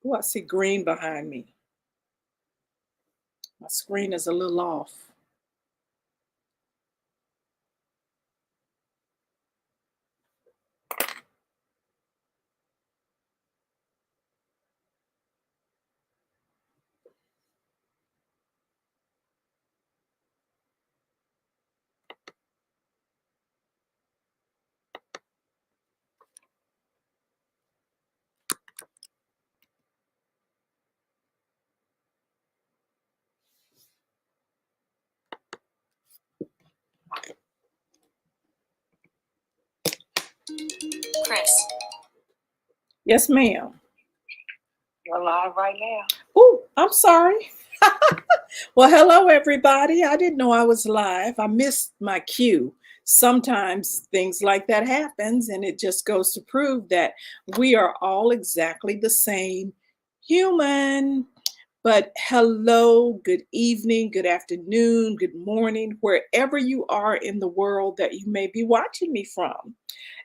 Oh, I see green behind me. My screen is a little off. Chris. Yes, ma'am. You're live right now. Oh, I'm sorry. Well, hello, everybody. I didn't know I was live. I missed my cue. Sometimes things like that happens, and it just goes to prove that we are all exactly the same human. But hello, good evening, good afternoon, good morning, wherever you are in the world that you may be watching me from.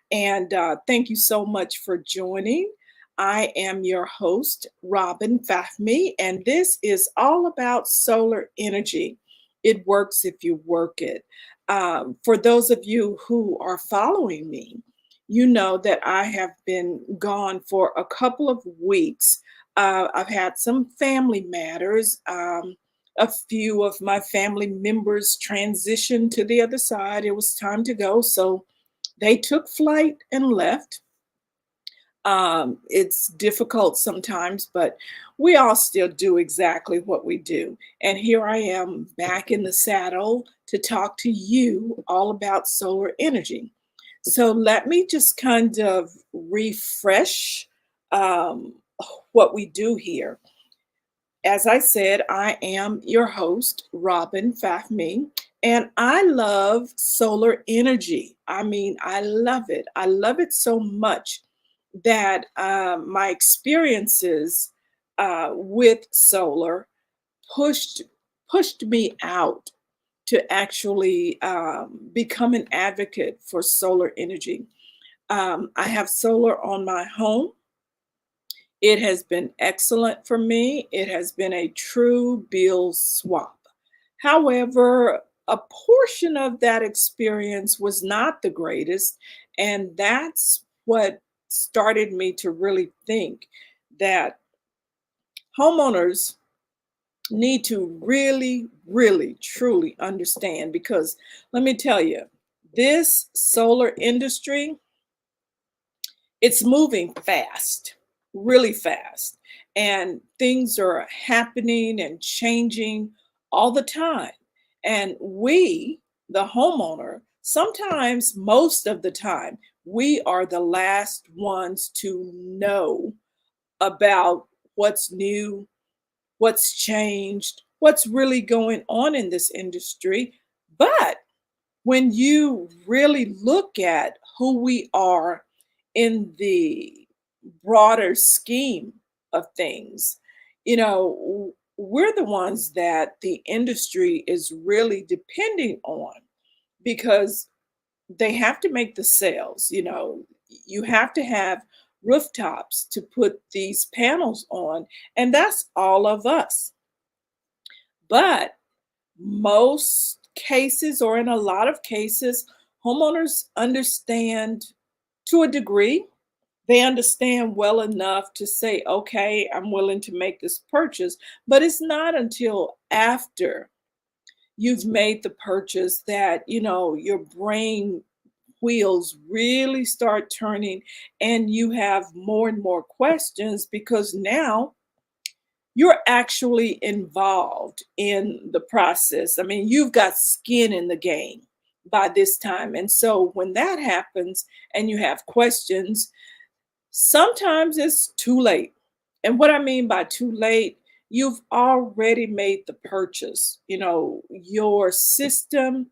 And thank you so much for joining. I am your host, Robin Fahmy, and this is all about solar energy. It works if you work it. For those of you who are following me, you know that I have been gone for a couple of weeks. I've had some family matters. A few of my family members transitioned to the other side. It was time to go. So they took flight and left. It's difficult sometimes, but we all still do exactly what we do. And here I am back in the saddle to talk to you all about solar energy. So let me just kind of refresh um, what we do here. As I said, I am your host, Robin Fahmy, and I love solar energy. I mean, I love it. I love it so much that my experiences with solar pushed pushed me out to actually become an advocate for solar energy. I have solar on my home. It has been excellent for me. It has been a true bill swap. However, a portion of that experience was not the greatest. And that's what started me to really think that homeowners need to really, really, truly understand. Because let me tell you, this solar industry, it's moving fast, really fast. And things are happening and changing all the time. And we, the homeowner, sometimes, most of the time, we are the last ones to know about what's new, what's changed, what's really going on in this industry. But when you really look at who we are in the broader scheme of things, we're the ones that the industry is really depending on because they have to make the sales. You have to have rooftops to put these panels on, and that's all of us. But most cases, or in a lot of cases, homeowners understand to a degree. They understand well enough to say, okay, I'm willing to make this purchase. But it's not until after you've made the purchase that, your brain wheels really start turning and you have more and more questions because now you're actually involved in the process. I mean, you've got skin in the game by this time. And so when that happens and you have questions, sometimes it's too late. And what I mean by too late, you've already made the purchase. Your system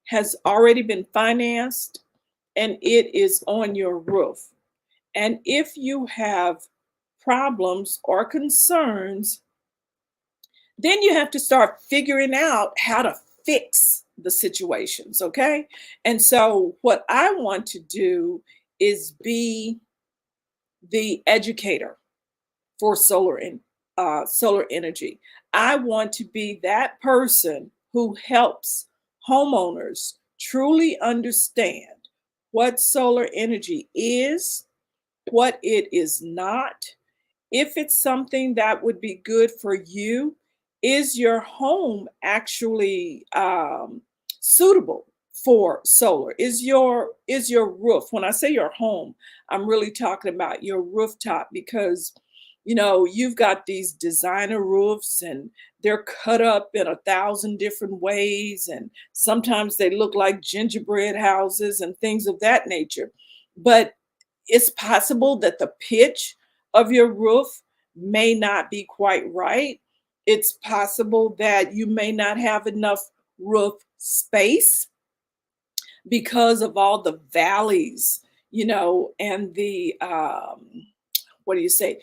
has already been financed and it is on your roof. And if you have problems or concerns, then you have to start figuring out how to fix the situations, okay? And so, what I want to do is be the educator for solar energy. I want to be that person who helps homeowners truly understand what solar energy is, what it is not, if it's something that would be good for you. Is your home actually suitable for solar? Is your roof? When I say your home, I'm really talking about your rooftop, because you've got these designer roofs, and they're cut up in 1,000 different ways, and sometimes they look like gingerbread houses and things of that nature. But it's possible that the pitch of your roof may not be quite right. It's possible that you may not have enough roof space because of all the valleys, and the what do you say?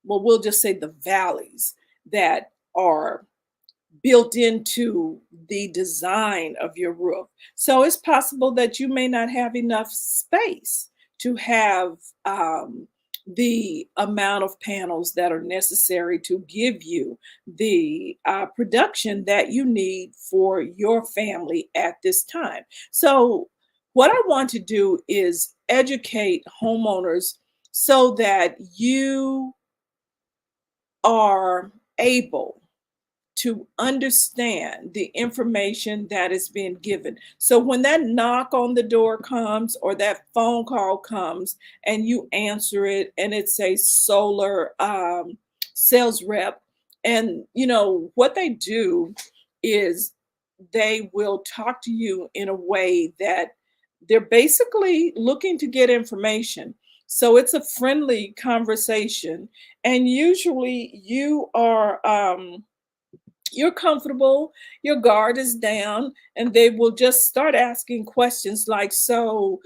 Well, we'll just say the valleys that are built into the design of your roof. So it's possible that you may not have enough space to have the amount of panels that are necessary to give you the production that you need for your family at this time. So, what I want to do is educate homeowners so that you are able to understand the information that is being given. So when that knock on the door comes, or that phone call comes, and you answer it, and it's a solar sales rep, and what they do is they will talk to you in a way that they're basically looking to get information. So it's a friendly conversation, and usually you're comfortable, your guard is down, and they will just start asking questions like, so,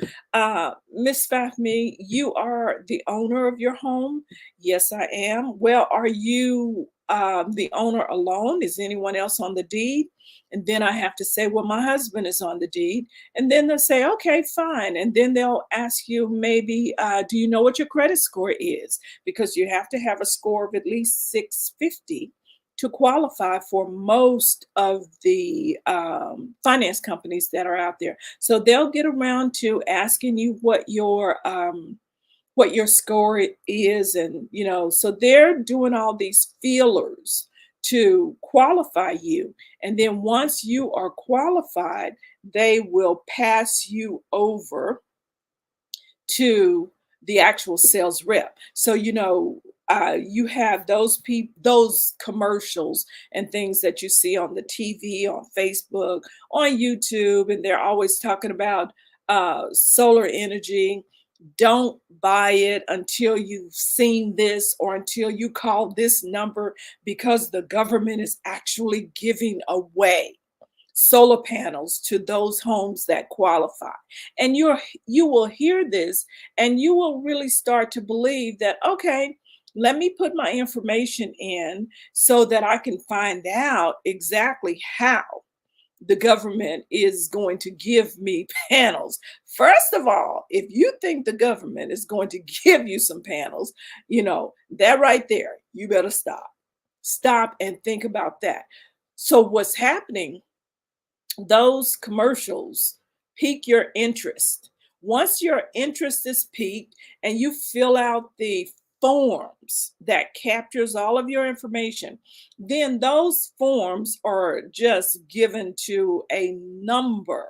Miss Fahmy, you are the owner of your home? Yes, I am. Well, are you the owner alone? Is anyone else on the deed? And then I have to say, well, my husband is on the deed. And then they'll say, okay, fine. And then they'll ask you, maybe, do you know what your credit score is? Because you have to have a score of at least 650 to qualify for most of the finance companies that are out there. So they'll get around to asking you what your score is, and so they're doing all these feelers to qualify you. And then once you are qualified, they will pass you over to the actual sales rep. So you have those commercials and things that you see on the TV, on Facebook, on YouTube, and they're always talking about solar energy. Don't buy it until you've seen this, or until you call this number, because the government is actually giving away solar panels to those homes that qualify. And you will hear this, and you will really start to believe that, okay, let me put my information in so that I can find out exactly how the government is going to give me panels. First of all, if you think the government is going to give you some panels, that right there, you better stop. Stop and think about that. So what's happening, those commercials pique your interest. Once your interest is piqued and you fill out the forms that captures all of your information, then those forms are just given to a number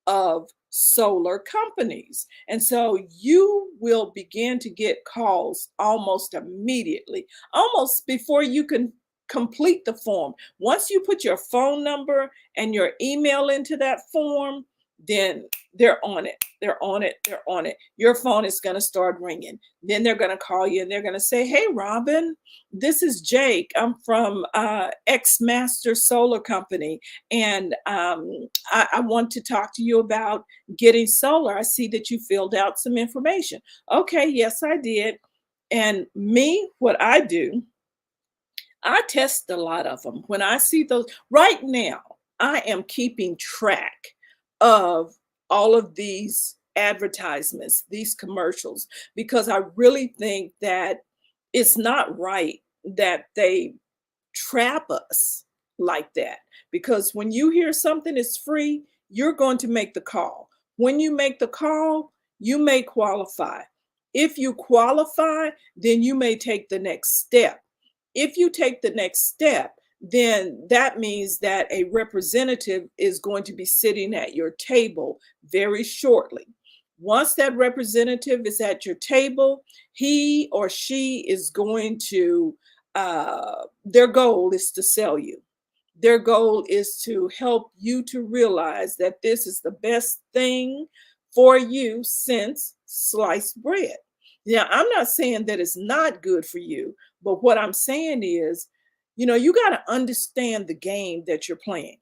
of solar companies. And so you will begin to get calls almost immediately, almost before you can complete the form. Once you put your phone number and your email into that form, then they're on it. They're on it. They're on it. Your phone is going to start ringing. Then they're going to call you, and they're going to say, hey, Robin, this is Jake. I'm from X Master Solar Company, and I want to talk to you about getting solar. I see that you filled out some information. Okay, yes, I did. And me, what I do, I test a lot of them. When I see those, right now, I am keeping track of all of these advertisements, these commercials, because I really think that It's not right that they trap us like that, because when you hear something is free, you're going to make the call. When you make the call, you may qualify. If you qualify, then you may take the next step. If you take the next step, then that means that a representative is going to be sitting at your table very shortly. Once that representative is at your table, he or she is going to, their goal is to sell you. Their goal is to help you to realize that this is the best thing for you since sliced bread. Now, I'm not saying that it's not good for you, but what I'm saying is, you got to understand the game that you're playing.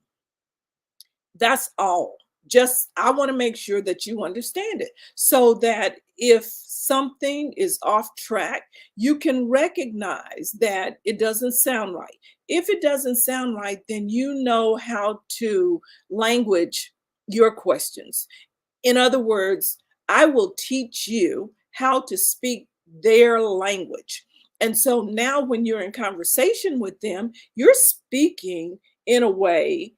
That's all. Just, I want to make sure that you understand it so that if something is off track, you can recognize that it doesn't sound right. If it doesn't sound right, then you know how to language your questions. In other words, I will teach you how to speak their language. And so now when you're in conversation with them, you're speaking in a way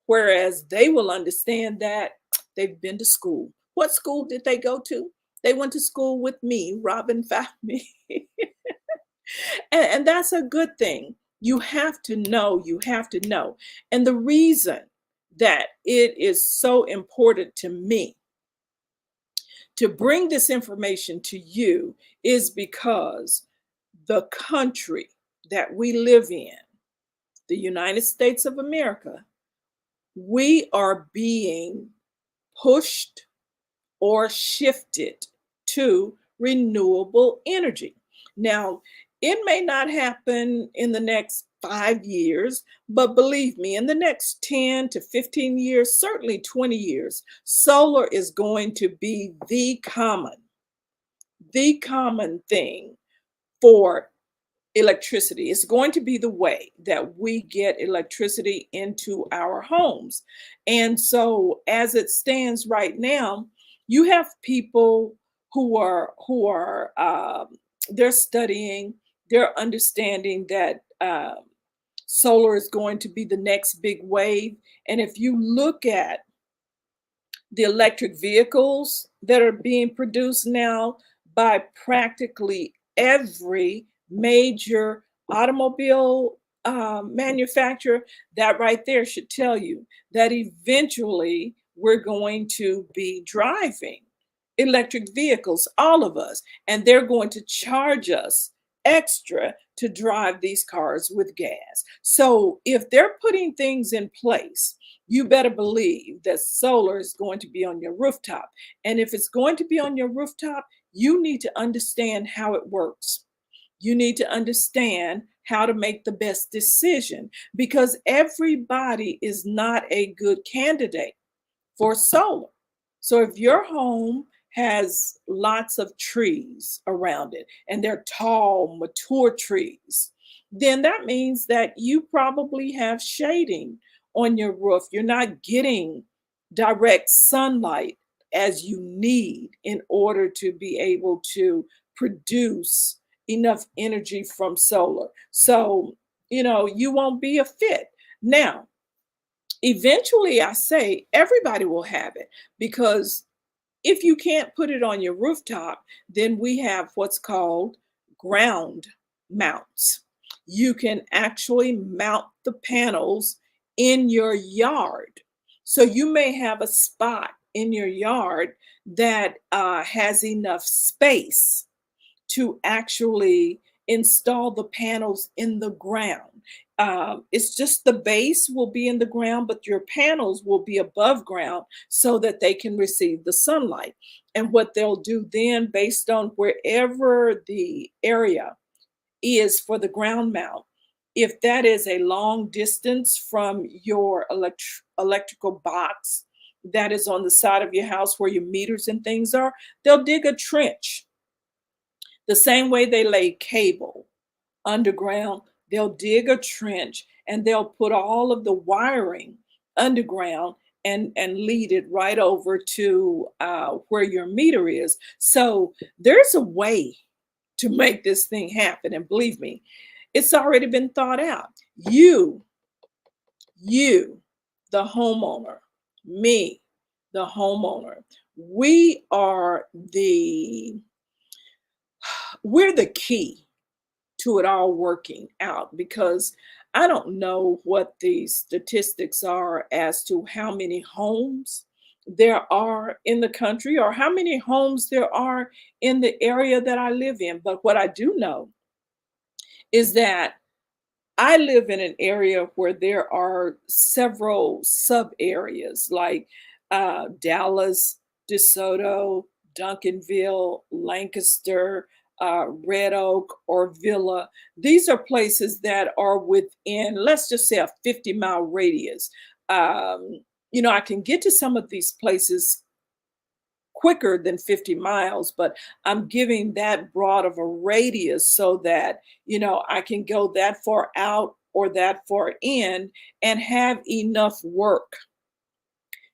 whereas they will understand that they've been to school. What school did they go to? They went to school with me. Robin found me. And that's a good thing. You have to know, you have to know. And the reason that it is so important to me to bring this information to you is because the country that we live in, the United States of America, we are being pushed or shifted to renewable energy. Now, it may not happen in the next 5 years, but believe me, in the next 10 to 15 years, certainly 20 years, solar is going to be the common thing for electricity. It's going to be the way that we get electricity into our homes. And so as it stands right now, you have people who are they're studying, they're understanding that solar is going to be the next big wave. And if you look at the electric vehicles that are being produced now by practically every major automobile manufacturer, that right there should tell you that eventually we're going to be driving electric vehicles, all of us, and they're going to charge us extra to drive these cars with gas. So if they're putting things in place, you better believe that solar is going to be on your rooftop. And if it's going to be on your rooftop, you need to understand how it works. You need to understand how to make the best decision, because everybody is not a good candidate for solar. So if your home has lots of trees around it and they're tall, mature trees, then that means that you probably have shading on your roof. You're not getting direct sunlight as you need in order to be able to produce enough energy from solar. So, you won't be a fit. Now, eventually, I say everybody will have it, because if you can't put it on your rooftop, then we have what's called ground mounts. You can actually mount the panels in your yard. So you may have a spot in your yard that has enough space to actually install the panels in the ground. It's just the base will be in the ground, but your panels will be above ground so that they can receive the sunlight. And what they'll do then, based on wherever the area is for the ground mount, if that is a long distance from your electrical box that is on the side of your house where your meters and things are, they'll dig a trench. The same way they lay cable underground, they'll dig a trench and they'll put all of the wiring underground and lead it right over to where your meter is. So there's a way to make this thing happen. And believe me, it's already been thought out. You, the homeowner, me, the homeowner, we are we're the key to it all working out, because I don't know what the statistics are as to how many homes there are in the country or how many homes there are in the area that I live in. But what I do know is that I live in an area where there are several sub areas like Dallas, DeSoto, Duncanville, Lancaster, Red Oak, or Villa. These are places that are within, let's just say, a 50-mile radius. Um, I can get to some of these places quicker than 50 miles, but I'm giving that broad of a radius so that, I can go that far out or that far in and have enough work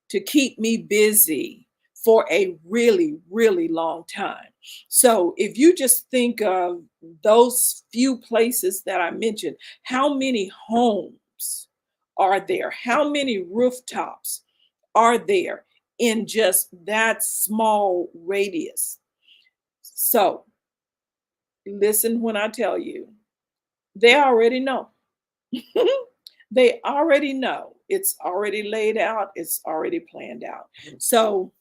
to keep me busy for a really, really long time. So if you just think of those few places that I mentioned, how many homes are there? How many rooftops are there in just that small radius? So listen when I tell you, they already know. They already know. It's already laid out, it's already planned out. So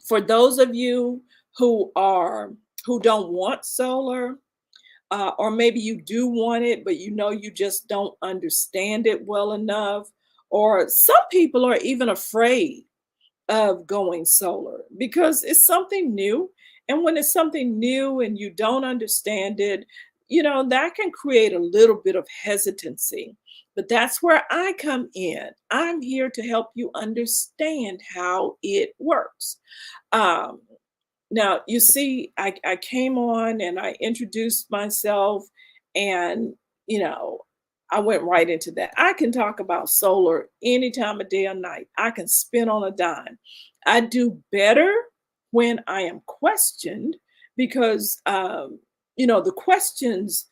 for those of you who don't want solar, or maybe you do want it, but you just don't understand it well enough, or some people are even afraid of going solar because it's something new. And when it's something new and you don't understand it, that can create a little bit of hesitancy. But that's where I come in. I'm here to help you understand how it works. Um, Now, you see, I came on and I introduced myself, and, you know, I went right into that. I can talk about solar any time of day or night. I can spin on a dime. I do better when I am questioned because, the questions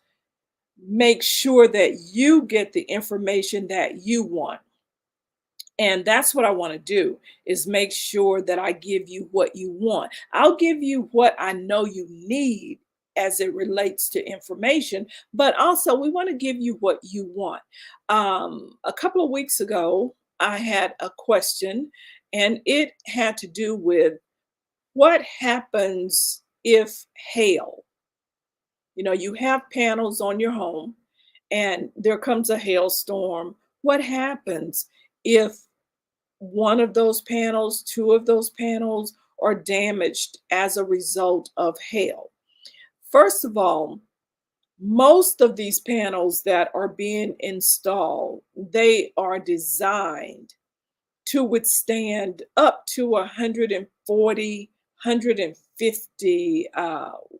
make sure that you get the information that you want. And that's what I want to do, is make sure that I give you what you want. I'll give you what I know you need as it relates to information, but also we want to give you what you want. A couple of weeks ago, I had a question, and it had to do with what happens if hail, you have panels on your home and there comes a hailstorm. What happens if one of those panels, two of those panels are damaged as a result of hail? First of all, most of these panels that are being installed, they are designed to withstand up to 140, 150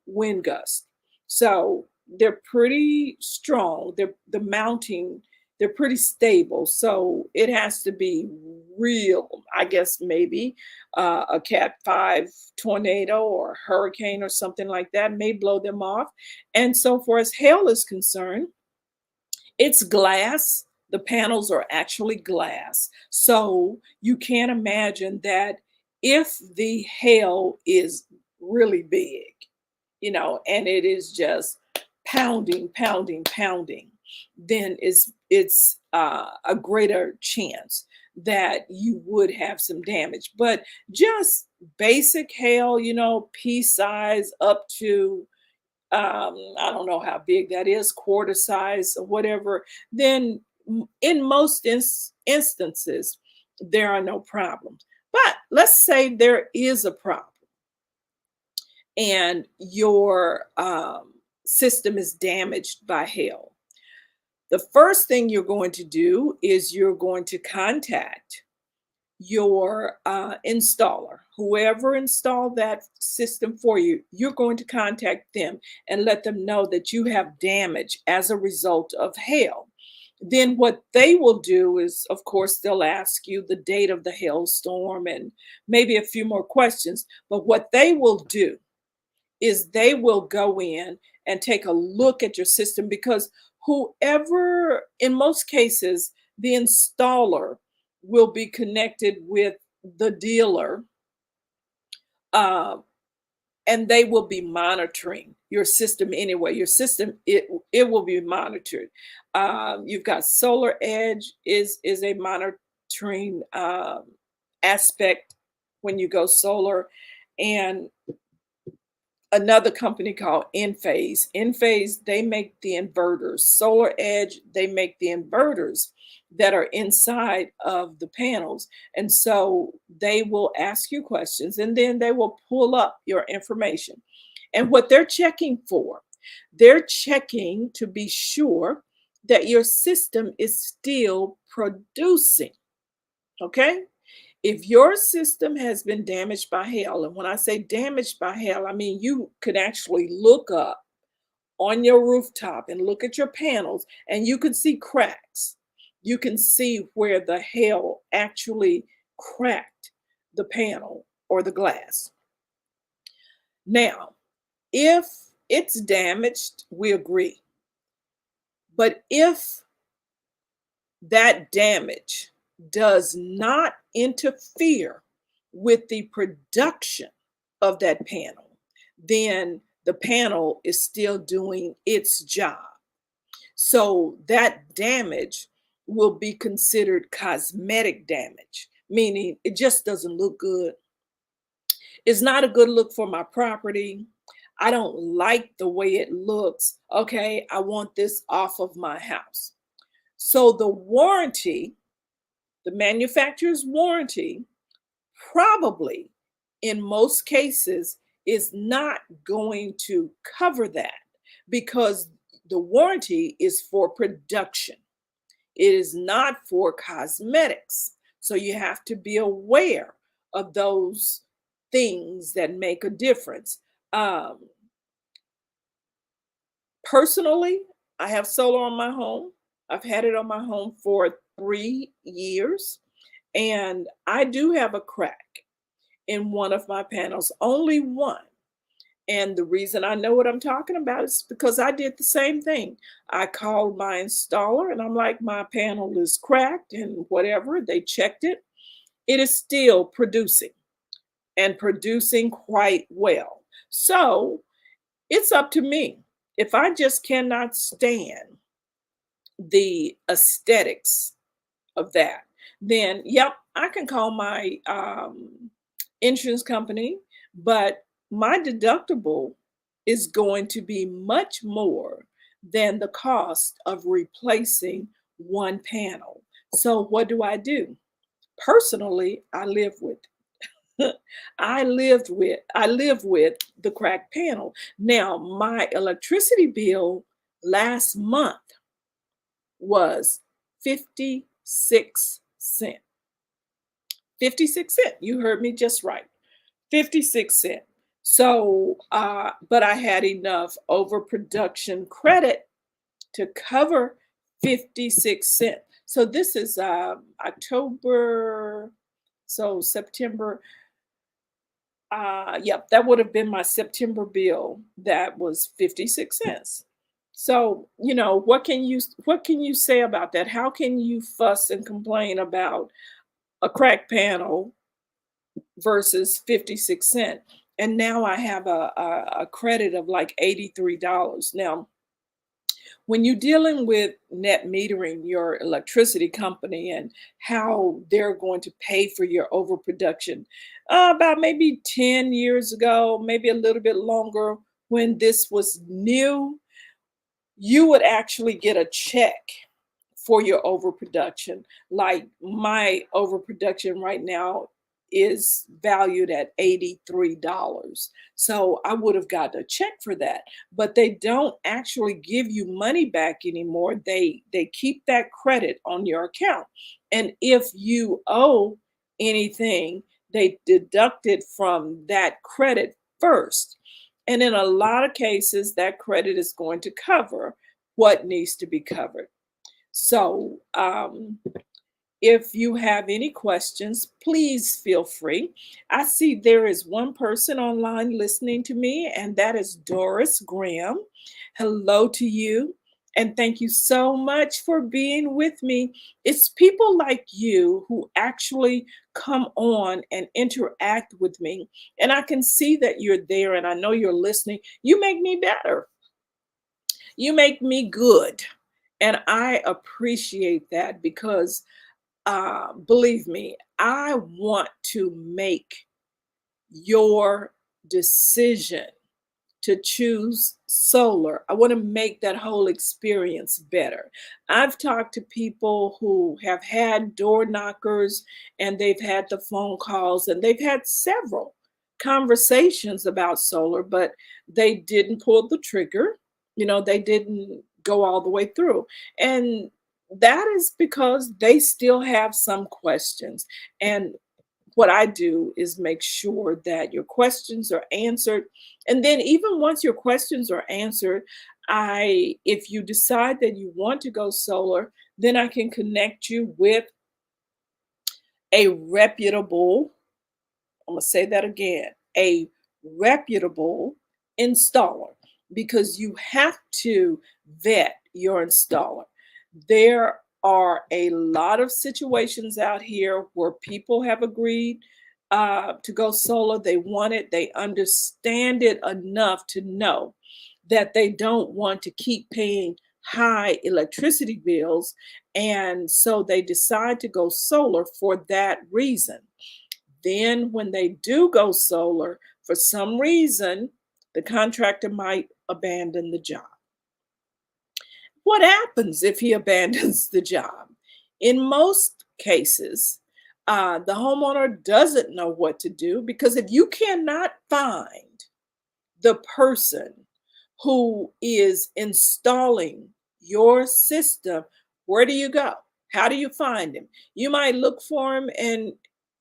wind gusts. So they're pretty strong. The mounting, they're pretty stable. So it has to be real, I guess maybe a Cat 5 tornado or hurricane or something like that may blow them off. And so far as hail is concerned, it's glass. The panels are actually glass. So you can imagine that if the hail is really big, and it is just pounding, pounding, pounding, then it's a greater chance that you would have some damage. But just basic hail, pea size up to I don't know how big that is, quarter size or whatever, then in most instances, there are no problems. But let's say there is a problem and your system is damaged by hail. The first thing you're going to do is you're going to contact your installer, whoever installed that system for you. You're going to contact them and let them know that you have damage as a result of hail. Then what they will do is, of course, they'll ask you the date of the hailstorm and maybe a few more questions. But what they will do is they will go in and take a look at your system, because whoever, in most cases, the installer will be connected with the dealer, uh, and they will be monitoring your system anyway. Your system, it will be monitored. You've got Solar Edge is a monitoring aspect when you go solar, and another company called Enphase. Enphase, they make the inverters. Solar Edge, they make the inverters that are inside of the panels. And so they will ask you questions, and then they will pull up your information. And what they're checking for, they're checking to be sure that your system is still producing. Okay? If your system has been damaged by hail, and when I say damaged by hail, I mean you could actually look up on your rooftop and look at your panels, and you can see cracks. You can see where the hail actually cracked the panel or the glass. Now, if it's damaged, we agree. But if that damage does not interfere with the production of that panel, then the panel is still doing its job. So that damage will be considered cosmetic damage, meaning it just doesn't look good. It's not a good look for my property. I don't like the way it looks. Okay, I want this off of my house. So the warranty, the manufacturer's warranty, probably in most cases is not going to cover that, because the warranty is for production. It is not for cosmetics. So you have to be aware of those things that make a difference. Personally, I have solar on my home. I've had it on my home for 3 years, and I do have a crack in one of my panels, only one. And the reason I know what I'm talking about is because I did the same thing. I called my installer and I'm like, my panel is cracked and whatever. They checked it. It is still producing, and producing quite well. So it's up to me. If I just cannot stand the aesthetics of that, then yep, I can call my insurance company, but my deductible is going to be much more than the cost of replacing one panel. So what do? Personally, I live with I live with the cracked panel. Now, my electricity bill last month was 56 cents. 56 cents. You heard me just right. 56 cents. So, but I had enough overproduction credit to cover 56 cents. So this is October, so September. Yep, that would have been my September bill. That was 56 cents. So, what can you say about that? How can you fuss and complain about a cracked panel versus 56 cents? And now I have a credit of like $83. Now, when you're dealing with net metering, your electricity company, and how they're going to pay for your overproduction, about maybe 10 years ago, maybe a little bit longer, when this was new, you would actually get a check for your overproduction. Like my overproduction right now is valued at $83. So I would have gotten a check for that. But they don't actually give you money back anymore. They keep that credit on your account. And if you owe anything, they deduct it from that credit first. And in a lot of cases, that credit is going to cover what needs to be covered. So If you have any questions, please feel free. I see there is one person online listening to me, and that is Doris Graham. Hello to you, and thank you so much for being with me. It's people like you who actually come on and interact with me, and I can see that you're there, and I know you're listening. You make me better, you make me good, and I appreciate that because believe me, I want to make your decision to choose solar. I want to make that whole experience better. I've talked to people who have had door knockers and they've had the phone calls and they've had several conversations about solar, but they didn't pull the trigger. They didn't go all the way through. And that is because they still have some questions. And what I do is make sure that your questions are answered. And then even once your questions are answered, if you decide that you want to go solar, then I can connect you with a reputable, I'm going to say that again, a reputable installer, because you have to vet your installer. There are a lot of situations out here where people have agreed to go solar. They want it, they understand it enough to know that they don't want to keep paying high electricity bills. And so they decide to go solar for that reason. Then, when they do go solar, for some reason, the contractor might abandon the job. What happens if he abandons the job? In most cases, the homeowner doesn't know what to do, because if you cannot find the person who is installing your system, where do you go? How do you find him? You might look for him and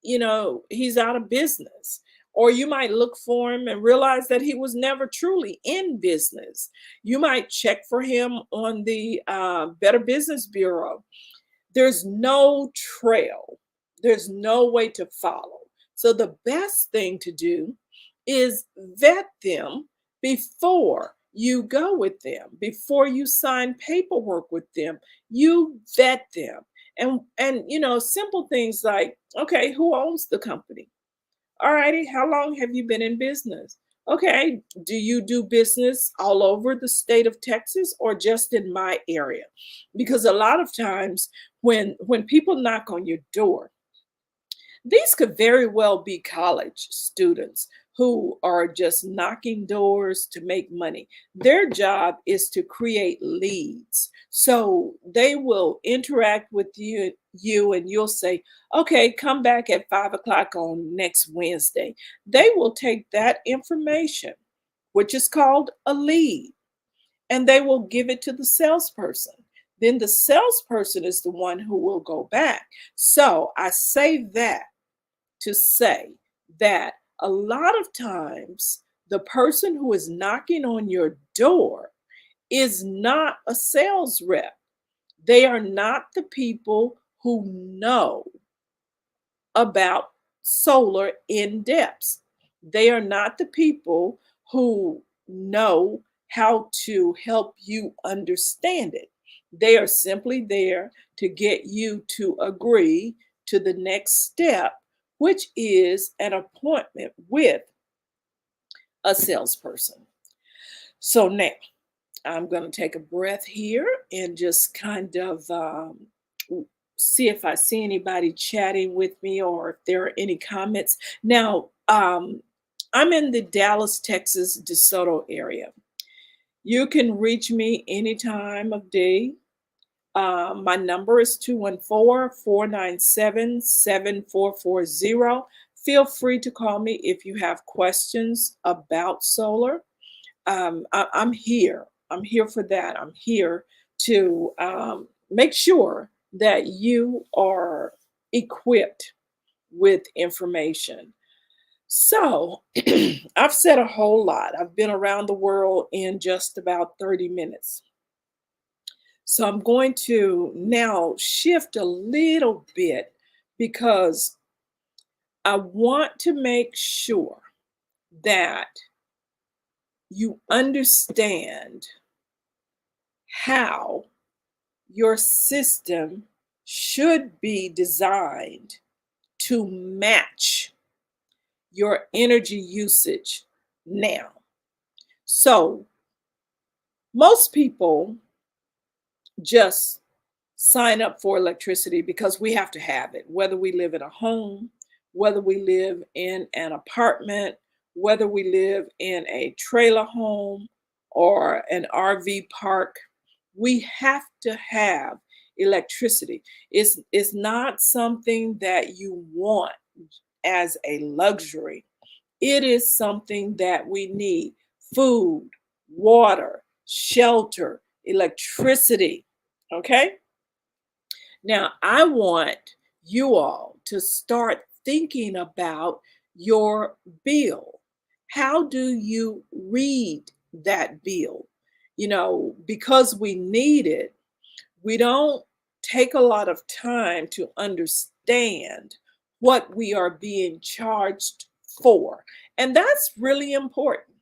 he's out of business. Or you might look for him and realize that he was never truly in business. You might check for him on the Better Business Bureau. There's no trail, there's no way to follow. So the best thing to do is vet them before you go with them, before you sign paperwork with them. You vet them. And simple things like, okay, who owns the company? All righty, how long have you been in business? Okay, do you do business all over the state of Texas or just in my area? Because a lot of times when people knock on your door, these could very well be college students who are just knocking doors to make money. Their job is to create leads. So they will interact with you and you'll say, okay, come back at 5 o'clock on next Wednesday. They will take that information, which is called a lead, and they will give it to the salesperson. Then the salesperson is the one who will go back. So I say that to say that a lot of times the person who is knocking on your door is not a sales rep. They are not the people who know about solar in depth. They are not the people who know how to help you understand it. They are simply there to get you to agree to the next step, which is an appointment with a salesperson. So now I'm going to take a breath here and just kind of see if I see anybody chatting with me or if there are any comments. Now, I'm in the Dallas, Texas, DeSoto area. You can reach me any time of day. My number is 214-497-7440. Feel free to call me if you have questions about solar. I'm here. I'm here for that. I'm here to make sure that you are equipped with information. So I've said a whole lot. I've been around the world in just about 30 minutes. So I'm going to now shift a little bit because I want to make sure that you understand how your system should be designed to match your energy usage now. So, most people just sign up for electricity because we have to have it, whether we live in a home, whether we live in an apartment, whether we live in a trailer home or an RV park. We have to have electricity. It's not something that you want as a luxury. It is something that we need: food, water, shelter, electricity. Okay? Now, I want you all to start thinking about your bill. How do you read that bill? Because we need it, we don't take a lot of time to understand what we are being charged for. And that's really important.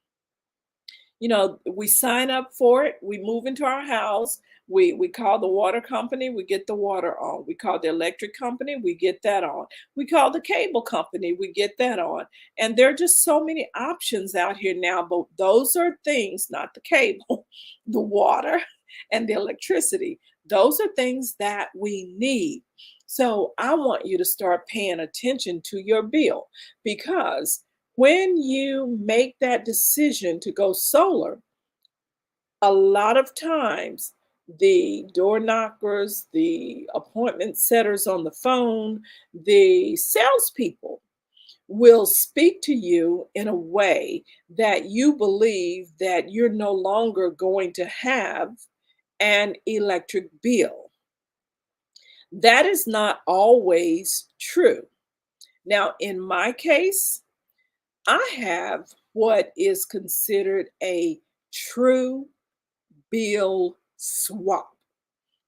We sign up for it, we move into our house, we call the water company, we get the water on. We call the electric company, we get that on. We call the cable company, we get that on. And there are just so many options out here now, but those are things, not the cable, the water and the electricity. Those are things that we need. So I want you to start paying attention to your bill, because when you make that decision to go solar, a lot of times the door knockers, the appointment setters on the phone, the salespeople will speak to you in a way that you believe that you're no longer going to have an electric bill. That is not always true. Now, in my case, I have what is considered a true bill swap,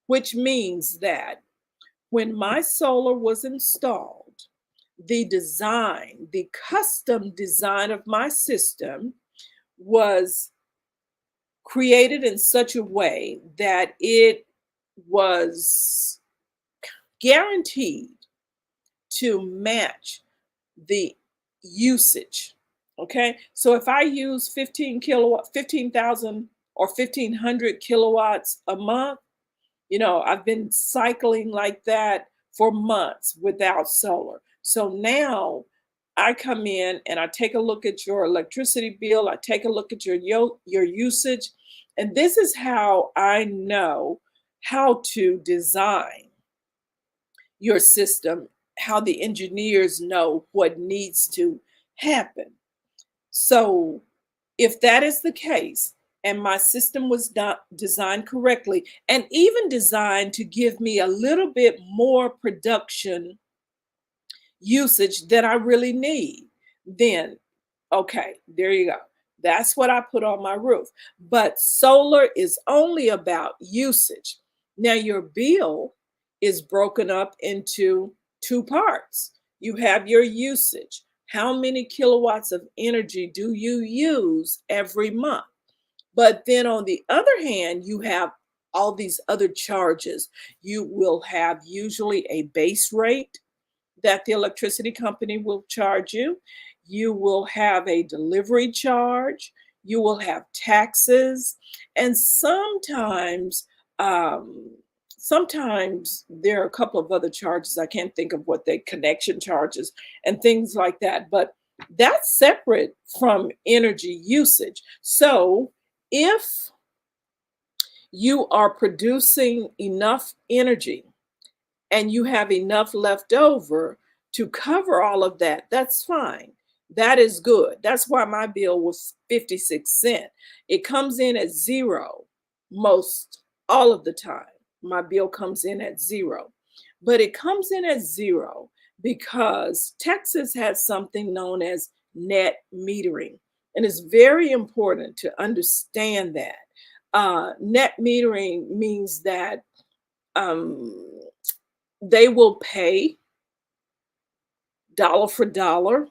which means that when my solar was installed, the custom design of my system was created in such a way that it was guaranteed to match the usage. Okay. So if I use 15,000 or 1,500 kilowatts a month, I've been cycling like that for months without solar. So now I come in and I take a look at your electricity bill, I take a look at your usage, and this is how I know how to design your system, how the engineers know what needs to happen. So, if that is the case, and my system was not designed correctly, and even designed to give me a little bit more production usage than I really need, then okay, there you go. That's what I put on my roof. But solar is only about usage. Now, your bill is broken up into two parts. You have your usage. How many kilowatts of energy do you use every month? But then on the other hand, you have all these other charges. You will have usually a base rate that the electricity company will charge you. You will have a delivery charge. You will have taxes, and um, sometimes there are a couple of other charges. I can't think of what they connection charges and things like that. But that's separate from energy usage. So if you are producing enough energy and you have enough left over to cover all of that, that's fine. That is good. That's why my bill was 56 cents. It comes in at zero most all of the time. My bill comes in at zero. But it comes in at zero because Texas has something known as net metering. And it's very important to understand that. Net metering means that um, they will pay dollar for dollar,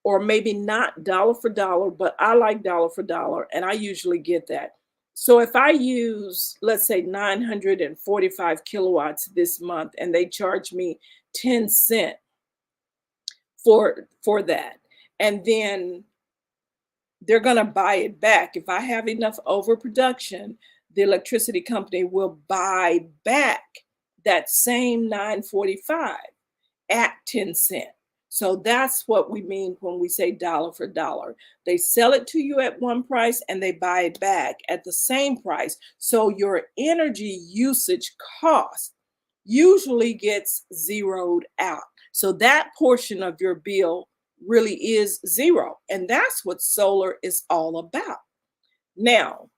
or maybe not dollar for dollar, but I like dollar for dollar, and I usually get that. So if I use, let's say, 945 kilowatts this month, and they charge me 10 cent for that, and then they're going to buy it back. If I have enough overproduction, the electricity company will buy back that same 945 at 10 cent. So that's what we mean when we say dollar for dollar. They sell it to you at one price and they buy it back at the same price. So your energy usage cost usually gets zeroed out. So that portion of your bill really is zero. And that's what solar is all about. Now,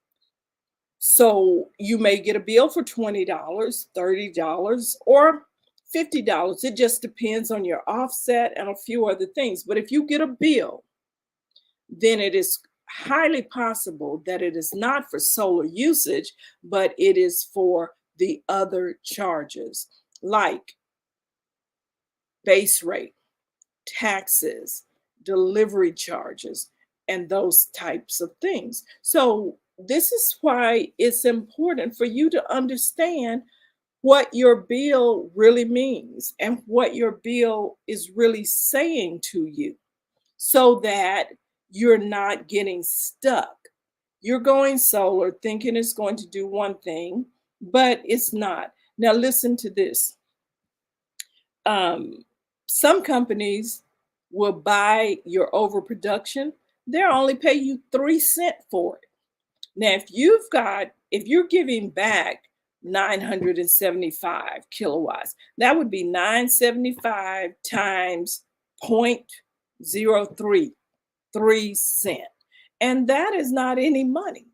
so you may get a bill for $20, $30, or $50. It just depends on your offset and a few other things. But if you get a bill, then it is highly possible that it is not for solar usage, but it is for the other charges like base rate, taxes, delivery charges, and those types of things. So this is why it's important for you to understand what your bill really means and what your bill is really saying to you, so that you're not getting stuck. You're going solar thinking it's going to do one thing, but it's not. Now, listen to this. Um, some companies will buy your overproduction, they'll only pay you 3 cents for it. Now, if you're giving back 975 kilowatts, that would be 975 times 0.033 cent. And that is not any money.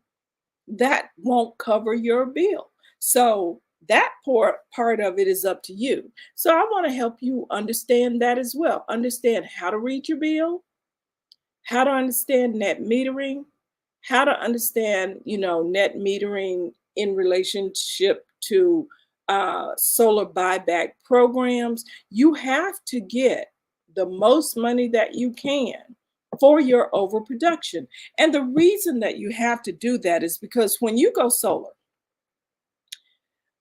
That won't cover your bill. So that part of it is up to you. So I want to help you understand that as well. Understand how to read your bill, how to understand net metering, how to understand, net metering in relationship to solar buyback programs. You have to get the most money that you can for your overproduction. And the reason that you have to do that is because when you go solar,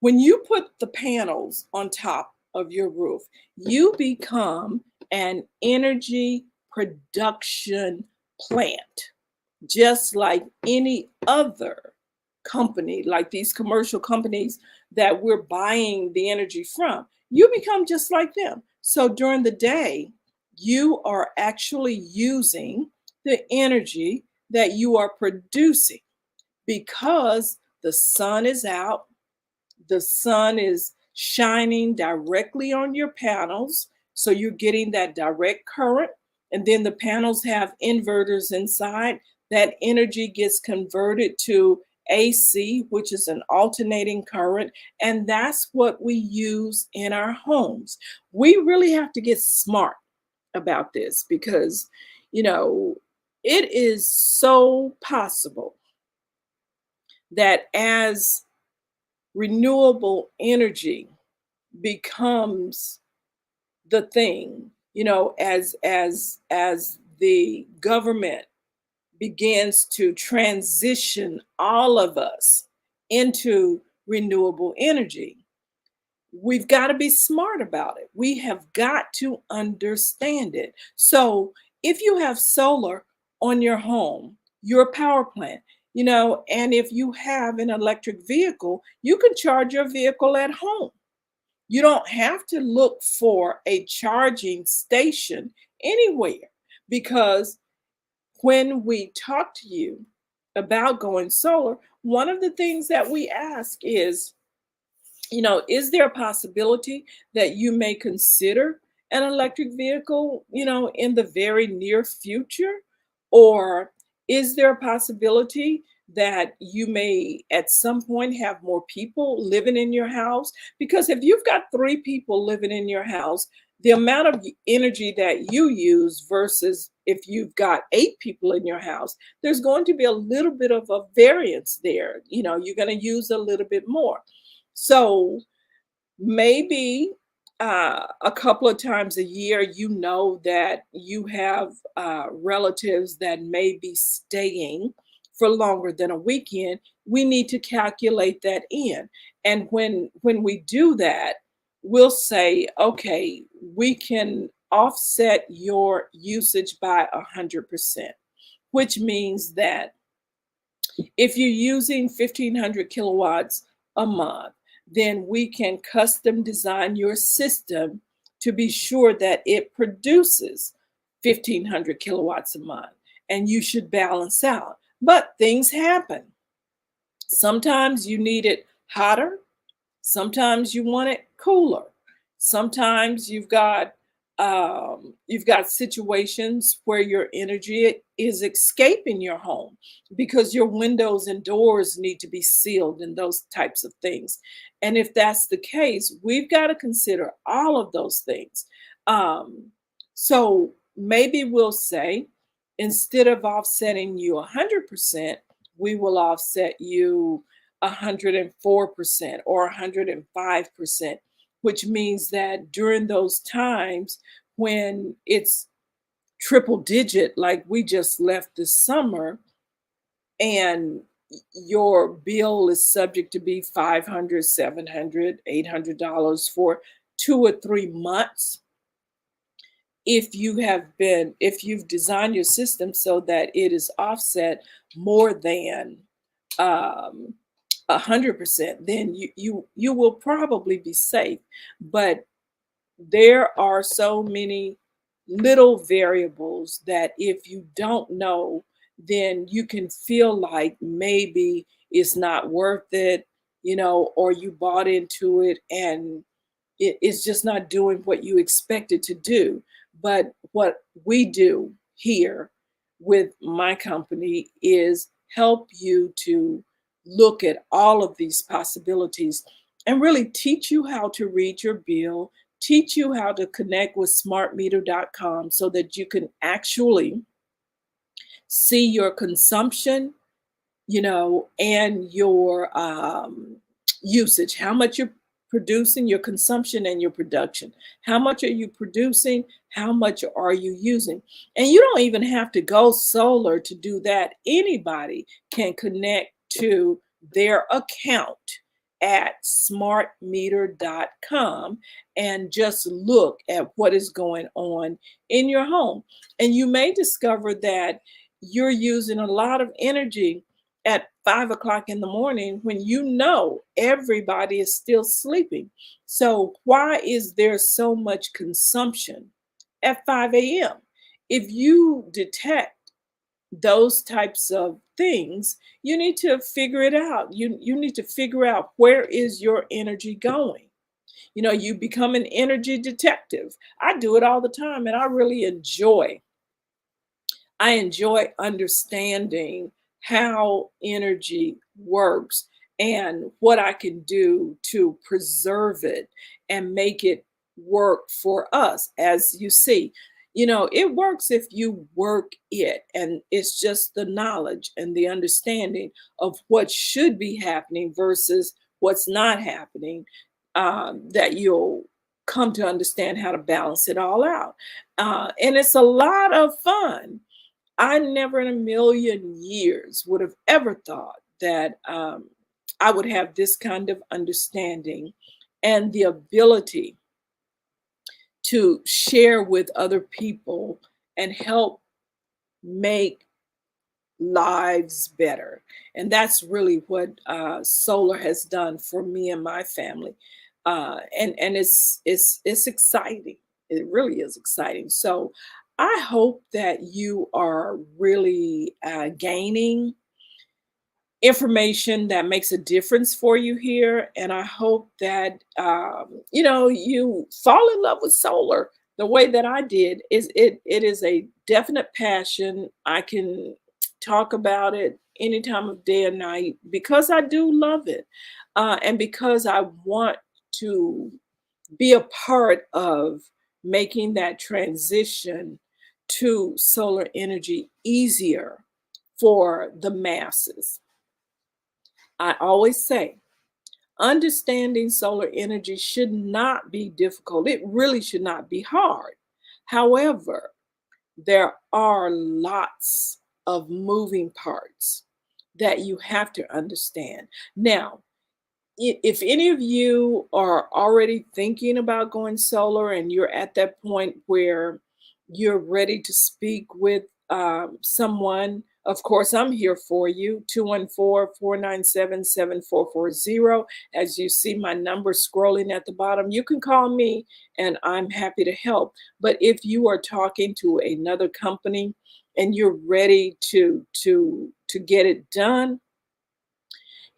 when you put the panels on top of your roof, you become an energy production plant, just like any other company, like these commercial companies that we're buying the energy from. You become just like them. So during the day, you are actually using the energy that you are producing because the sun is out, the sun is shining directly on your panels. So you're getting that direct current. And then the panels have inverters inside. That energy gets converted to AC, which is an alternating current. And that's what we use in our homes. We really have to get smart about this because, it is so possible that as renewable energy becomes the thing, as the government begins to transition all of us into renewable energy, we've got to be smart about it. We have got to understand it. So if you have solar on your home, your power plant, and if you have an electric vehicle, you can charge your vehicle at home. You don't have to look for a charging station anywhere, because when we talk to you about going solar, one of the things that we ask is there a possibility that you may consider an electric vehicle, in the very near future? Or is there a possibility that you may at some point have more people living in your house? Because if you've got 3 people living in your house, the amount of energy that you use versus if you've got 8 people in your house, there's going to be a little bit of a variance there. You're going to use a little bit more. So maybe a couple of times a year, that you have relatives that may be staying for longer than a weekend. We need to calculate that in. And when we do that, we'll say, okay, we can offset your usage by 100%, which means that if you're using 1500 kilowatts a month, then we can custom design your system to be sure that it produces 1500 kilowatts a month, and you should balance out. But things happen. Sometimes you need it hotter, sometimes you want it cooler. Sometimes you've got situations where your energy is escaping your home because your windows and doors need to be sealed and those types of things. And if that's the case, we've got to consider all of those things. So maybe we'll say, instead of offsetting you 100%, we will offset you 104% or 105%, which means that during those times when it's triple digit, like we just left this summer, and your bill is subject to be 500, 700, $800 for 2 or 3 months. If you've designed your system so that it is offset more than 100%, then you will probably be safe. But there are so many little variables that if you don't know, then you can feel like maybe it's not worth it, or you bought into it and it's just not doing what you expect it to do. But what we do here with my company is help you to look at all of these possibilities and really teach you how to read your bill, teach you how to connect with smartmeter.com so that you can actually see your consumption, and your usage, how much you're producing, your consumption and your production. How much are you producing? How much are you using? And you don't even have to go solar to do that. Anybody can connect to their account at smartmeter.com and just look at what is going on in your home. And you may discover that you're using a lot of energy at 5 o'clock in the morning when everybody is still sleeping. So, why is there so much consumption at 5 a.m.? If you detect those types of things, you need to figure it out. You need to figure out, where is your energy going? You become an energy detective. I do it all the time, and I really enjoy understanding how energy works and what I can do to preserve it and make it work for us. As you see, it works if you work it, and it's just the knowledge and the understanding of what should be happening versus what's not happening, that you'll come to understand how to balance it all out. And it's a lot of fun. I never in a million years would have ever thought that I would have this kind of understanding and the ability to share with other people and help make lives better. And that's really what solar has done for me and my family. And it's exciting. It really is exciting. So I hope that you are really gaining information that makes a difference for you here. And I hope that you fall in love with solar the way that I did. It is a definite passion. I can talk about it any time of day or night because I do love it, and because I want to be a part of making that transition to solar energy easier for the masses. I always say, understanding solar energy should not be difficult. It really should not be hard. However, there are lots of moving parts that you have to understand. Now, if any of you are already thinking about going solar and you're at that point where you're ready to speak with someone, of course, I'm here for you. 214-497-7440. As you see my number scrolling at the bottom, you can call me and I'm happy to help. But if you are talking to another company and you're ready to get it done,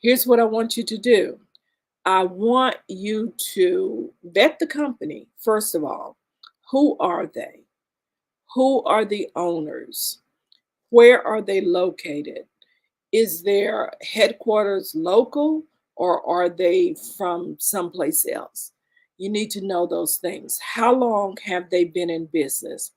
here's what I want you to do. I want you to vet the company, first of all. Who are they? Who are the owners? Where are they located? Is their headquarters local or are they from someplace else? You need to know those things. How long have they been in business?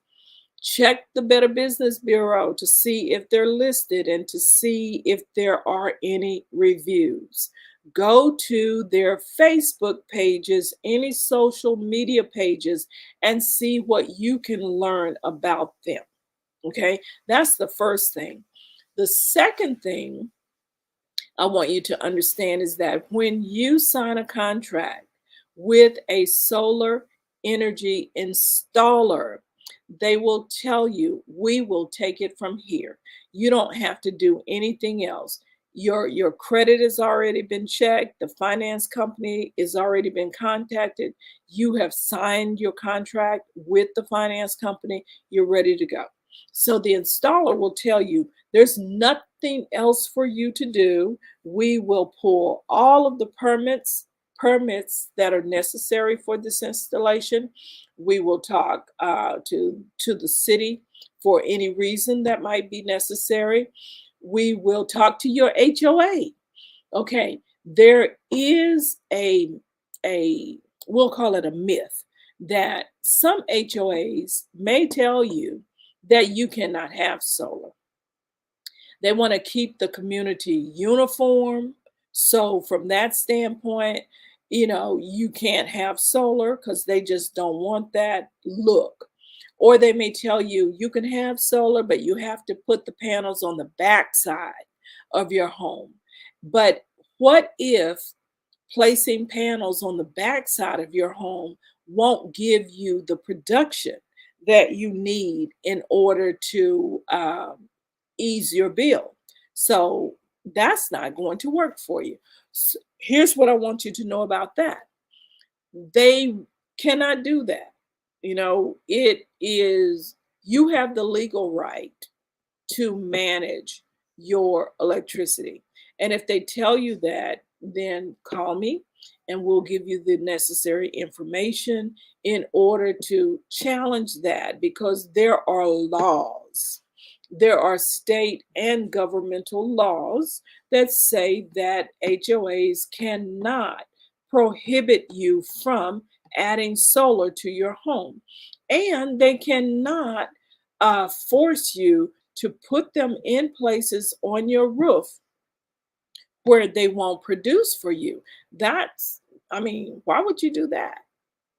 Check the Better Business Bureau to see if they're listed and to see if there are any reviews. Go to their Facebook pages, any social media pages, and see what you can learn about them. Okay, that's the first thing. The second thing I want you to understand is that when you sign a contract with a solar energy installer, they will tell you, we will take it from here. You don't have to do anything else. Your credit has already been checked. The finance company has already been contacted. You have signed your contract with the finance company. You're ready to go. So the installer will tell you there's nothing else for you to do. We will pull all of the permits that are necessary for this installation. We will talk to the city for any reason that might be necessary. We will talk to your HOA. Okay, there is a we'll call it a myth that some HOAs may tell you that you cannot have solar. They want to keep the community uniform. So, from that standpoint, you can't have solar because they just don't want that look. Or they may tell you you can have solar, but you have to put the panels on the backside of your home. But what if placing panels on the backside of your home won't give you the production that you need in order to ease your bill? So that's not going to work for you. So here's what I want you to know about that. They cannot do that. It is, you have the legal right to manage your electricity. And if they tell you that, then call me and we'll give you the necessary information in order to challenge that, because there are laws. There are state and governmental laws that say that HOAs cannot prohibit you from adding solar to your home. And they cannot force you to put them in places on your roof where they won't produce for you. Why would you do that?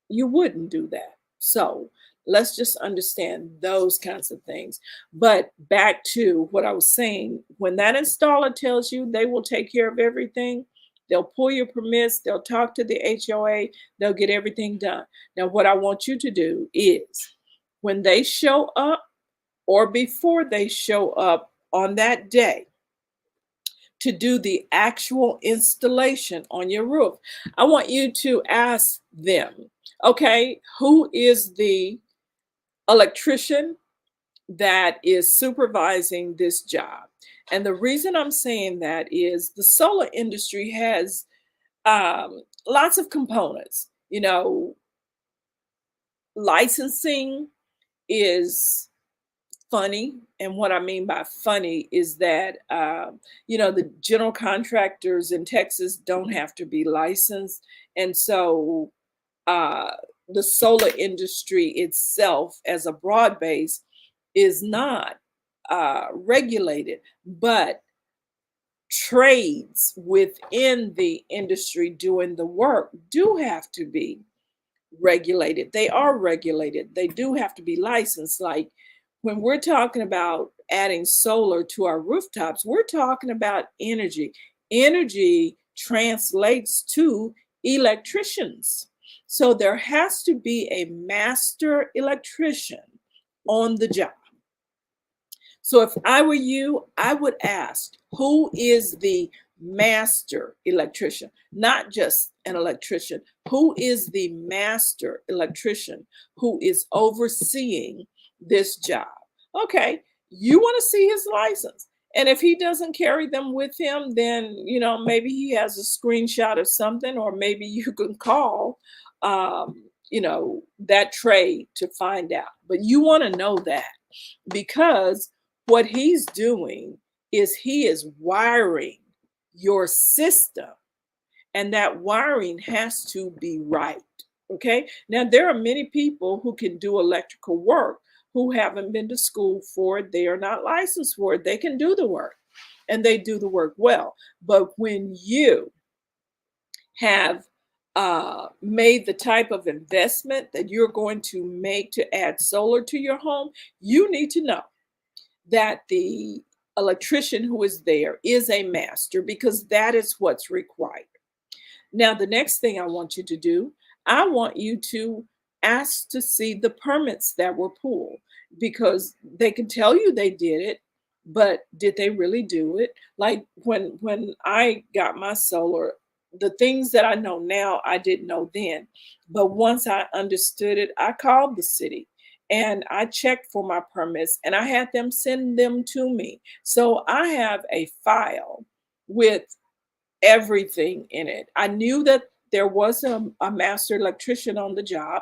You wouldn't do that. So let's just understand those kinds of things. But back to what I was saying, when that installer tells you they will take care of everything, they'll pull your permits, they'll talk to the HOA, they'll get everything done. Now, what I want you to do is when they show up or before they show up on that day to do the actual installation on your roof, I want you to ask them, okay, who is the electrician that is supervising this job? And the reason I'm saying that is the solar industry has lots of components. Licensing is funny. And what I mean by funny is that, the general contractors in Texas don't have to be licensed. And so the solar industry itself as a broad base is not regulated, but trades within the industry doing the work do have to be regulated. They are regulated. They do have to be licensed. Like when we're talking about adding solar to our rooftops, we're talking about energy. Energy translates to electricians. So there has to be a master electrician on the job. So if I were you, I would ask, who is the master electrician? Not just an electrician. Who is the master electrician who is overseeing this job? Okay, you want to see his license. And if he doesn't carry them with him, then, maybe he has a screenshot of something, or maybe you can call, that trade to find out. But you want to know that, because what he's doing is he is wiring your system, and that wiring has to be right. Okay. Now, there are many people who can do electrical work who haven't been to school for it. They are not licensed for it. They can do the work, and they do the work well. But when you have made the type of investment that you're going to make to add solar to your home, you need to know that the electrician who is there is a master, because that is what's required. Now, the next thing I want you to do, I want you to ask to see the permits that were pulled, because they can tell you they did it, but did they really do it? Like when I got my solar, the things that I know now, I didn't know then. But once I understood it, I called the city and I checked for my permits, and I had them send them to me. So I have a file with everything in it. I knew that there was a master electrician on the job.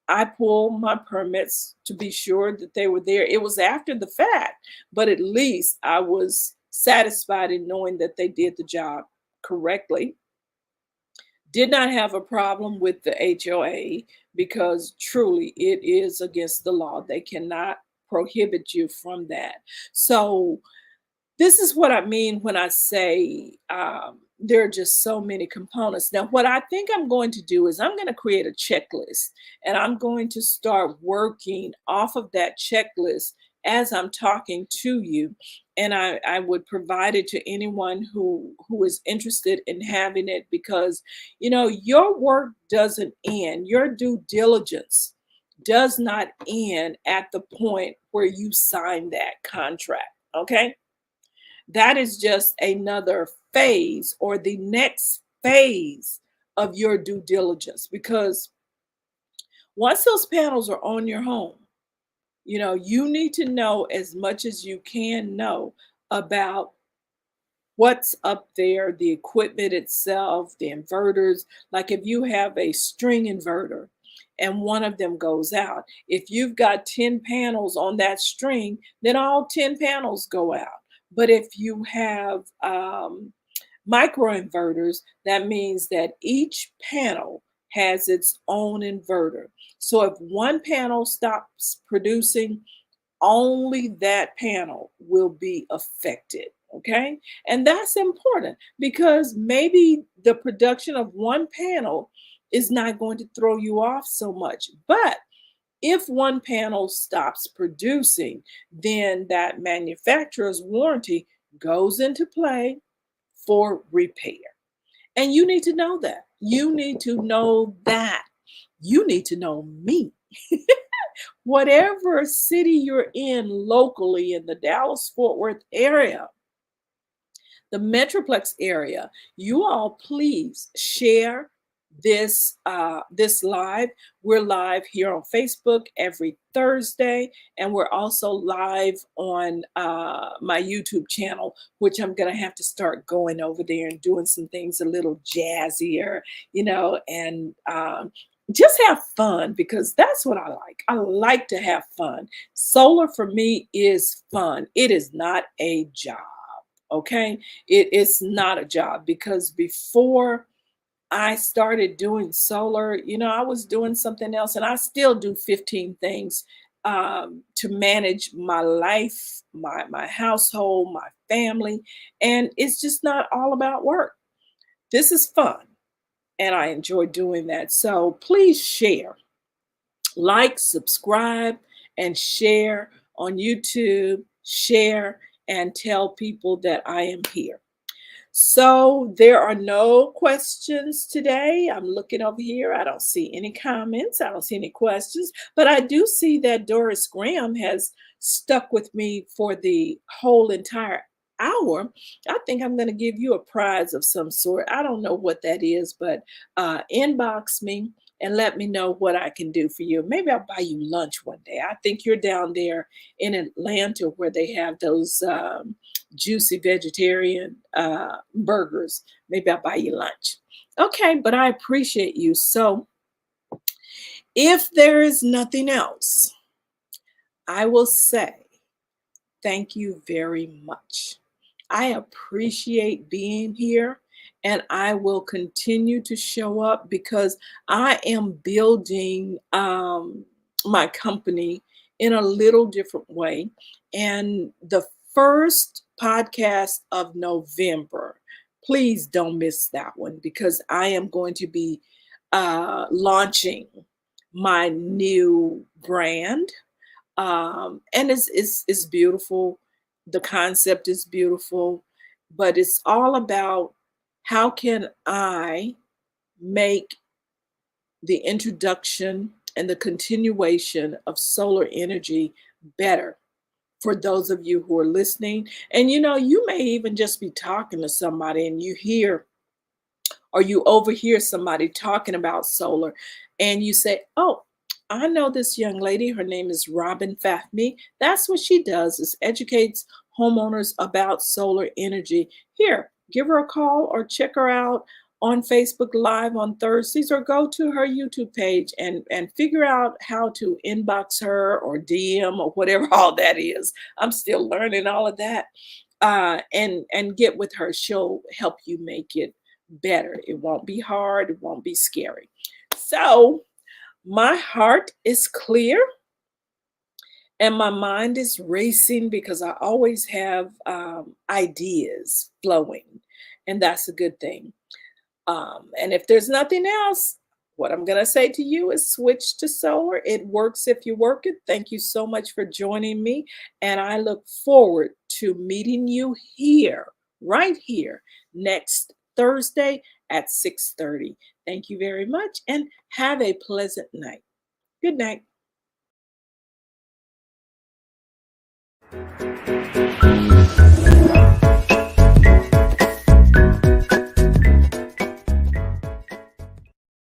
I pulled my permits to be sure that they were there. It was after the fact, but at least I was satisfied in knowing that they did the job correctly. Did not have a problem with the HOA, because truly it is against the law. They cannot prohibit you from that. So this is what I mean when I say there are just so many components. Now, what I think I'm going to do is I'm going to create a checklist, and I'm going to start working off of that checklist as I'm talking to you. And I would provide it to anyone who is interested in having it, because, your work doesn't end. Your due diligence does not end at the point where you sign that contract. Okay. That is just another phase, or the next phase of your due diligence, because once those panels are on your home, you need to know as much as you can know about what's up there, the equipment itself, the inverters. Like if you have a string inverter and one of them goes out, if you've got 10 panels on that string, then all 10 panels go out. But if you have microinverters, that means that each panel has its own inverter. So if one panel stops producing, only that panel will be affected. Okay. And that's important, because maybe the production of one panel is not going to throw you off so much. But if one panel stops producing, then that manufacturer's warranty goes into play for repair. And you need to know that. You need to know that. You need to know me. Whatever city you're in locally in the Dallas-Fort Worth area, the Metroplex area, you all please share this live. We're live here on Facebook every Thursday, and we're also live on my YouTube channel, which I'm gonna have to start going over there and doing some things a little jazzier, and just have fun, because that's what I like. I like to have fun. Solar for me is fun. It is not a job. Okay, it's not a job, because before I started doing solar, I was doing something else, and I still do 15 things to manage my life, my household, my family, and it's just not all about work. This is fun, and I enjoy doing that. So please share, like, subscribe, and share on YouTube. Share and tell people that I am here. So there are no questions today. I'm looking over here. I don't see any comments. I don't see any questions, but I do see that Doris Graham has stuck with me for the whole entire hour. I think I'm going to give you a prize of some sort. I don't know what that is, but inbox me and let me know what I can do for you. Maybe I'll buy you lunch one day. I think you're down there in Atlanta where they have those juicy vegetarian burgers. Maybe I'll buy you lunch. Okay, but I appreciate you. So if there is nothing else, I will say thank you very much. I appreciate being here, and I will continue to show up because I am building my company in a little different way. And the first podcast of November, please don't miss that one because I am going to be launching my new brand, and it's beautiful. The concept is beautiful, but it's all about how can I make the introduction and the continuation of solar energy better for those of you who are listening. And you may even just be talking to somebody and you hear or you overhear somebody talking about solar and you say, oh, I know this young lady. Her name is Robin Fahmy. That's what she does, is educates homeowners about solar energy. Here, give her a call or check her out on Facebook Live on Thursdays, or go to her YouTube page and figure out how to inbox her or DM or whatever all that is. I'm still learning all of that. And get with her. She'll help you make it better. It won't be hard. It won't be scary. So my heart is clear and my mind is racing because I always have ideas flowing, and that's a good thing. And if there's nothing else, what I'm going to say to you is switch to solar. It works if you work it. Thank you so much for joining me. And I look forward to meeting you here, right here, next Thursday at 6:30. Thank you very much and have a pleasant night. Good night.